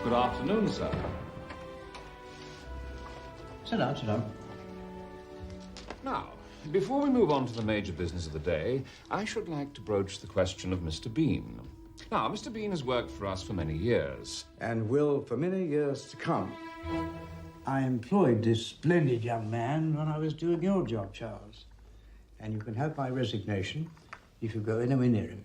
Good afternoon, sir. Sit down, sit down. Now, before we move on to the major business of the day, I should like to broach the question of Mr. Bean. Now, Mr. Bean has worked for us for many years. And will for many years to come. I employed this splendid young man when I was doing your job, Charles. And you can have my resignation if you go anywhere near him.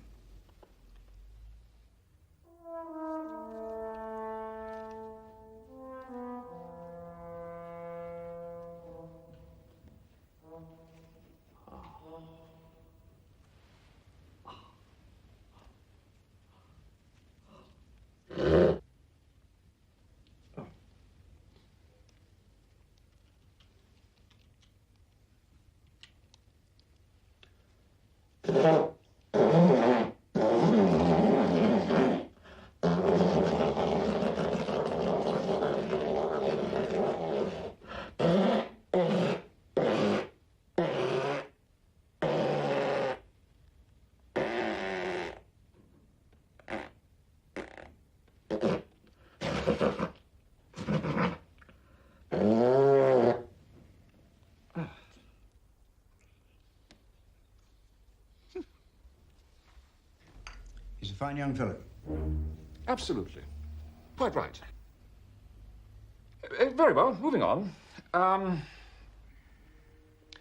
He's a fine young fellow. Absolutely. Quite right. Very well, moving on.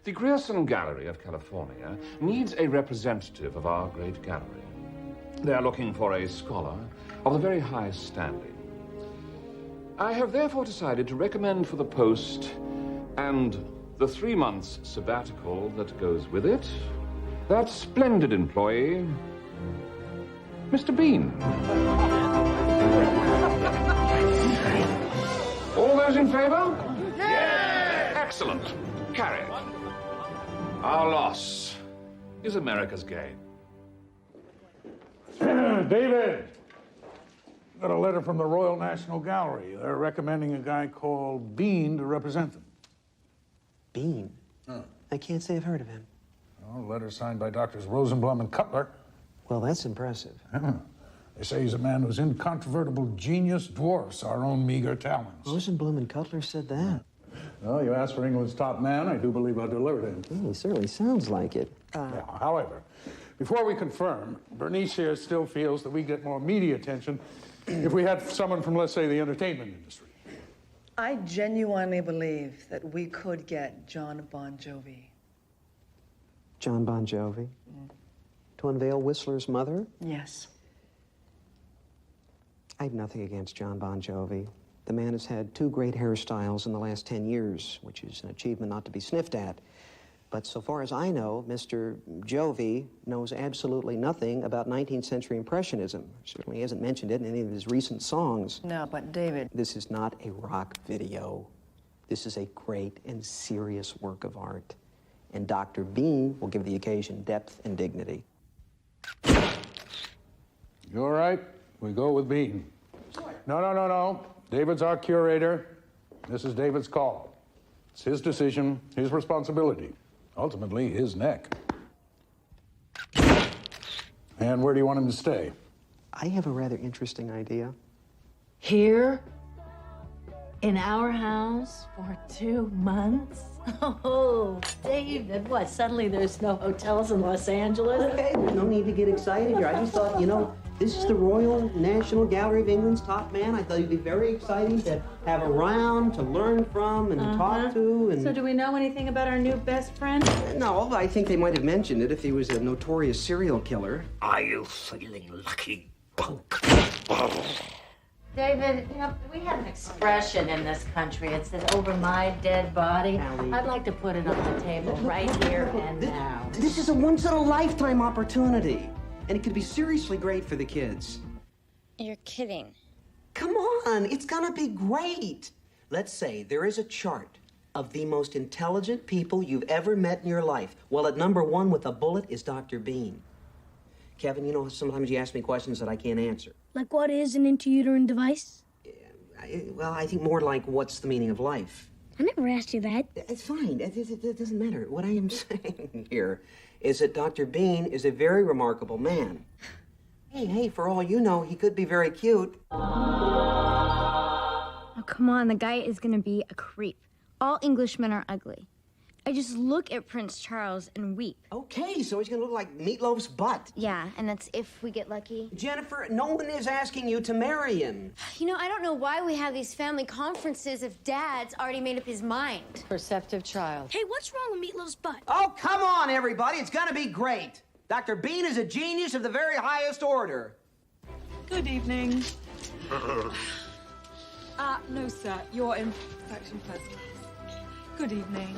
The Grierson Gallery of California needs a representative of our great gallery. They are looking for a scholar of the very highest standing. I have therefore decided to recommend for the post and the 3 months sabbatical that goes with it, that splendid employee, Mr. Bean. All those in favor? Yes! Excellent. Carried. Our loss is America's gain. David, got a letter from the Royal National Gallery. They're recommending a guy called Bean to represent them. Bean? I can't say I've heard of him. Well, letter signed by Doctors Rosenblum and Cutler. Well, that's impressive. They say he's a man whose incontrovertible genius dwarfs our own meager talents. Rosenblum and Cutler said that. Well, you asked for England's top man. I do believe I delivered him. Well, he certainly sounds like it. Yeah, however, before we confirm, Bernice here still feels that we get more media attention if we had someone from, let's say, the entertainment industry. I genuinely believe that we could get John Bon Jovi. John Bon Jovi? To unveil Whistler's mother? Yes. I have nothing against John Bon Jovi. The man has had 2 great hairstyles in the last 10 years, which is an achievement not to be sniffed at. But so far as I know, Mr. Jovi knows absolutely nothing about 19th century Impressionism. Certainly hasn't mentioned it in any of his recent songs. No, but David... This is not a rock video. This is a great and serious work of art. And Dr. Bean will give the occasion depth and dignity. You all right? We go with Bean. No. David's our curator. This is David's call. It's his decision, his responsibility. Ultimately, his neck. And where do you want him to stay? I have a rather interesting idea. Here? In our house for 2 months? Oh, David, what, suddenly there's no hotels in Los Angeles? Okay, there's no need to get excited here. I just thought, this is the Royal National Gallery of England's top man. I thought it'd be very exciting to have around, to learn from, and talk to, and... So do we know anything about our new best friend? No, I think they might have mentioned it if he was a notorious serial killer. Are you feeling lucky, punk? David, we have an expression in this country. It says, over my dead body. Allie. I'd like to put it on the table right here and now. This is a once-in-a-lifetime opportunity, and it could be seriously great for the kids. You're kidding. Come on, it's gonna be great. Let's say there is a chart of the most intelligent people you've ever met in your life. Well, at number 1 with a bullet is Dr. Bean. Kevin, sometimes you ask me questions that I can't answer. Like, what is an intrauterine device? I think more like, what's the meaning of life? I never asked you that. It's fine. It doesn't matter. What I am saying here is that Dr. Bean is a very remarkable man. Hey, for all you know, he could be very cute. Oh, come on, the guy is gonna be a creep. All Englishmen are ugly. I just look at Prince Charles and weep. Okay, so he's gonna look like Meatloaf's butt. Yeah, and that's if we get lucky. Jennifer, no one is asking you to marry him. You know, I don't know why we have these family conferences if Dad's already made up his mind. Perceptive child. Hey, what's wrong with Meatloaf's butt? Oh, come on, everybody. It's gonna be great. Dr. Bean is a genius of the very highest order. Good evening. No, sir. You're in section first class. Good evening.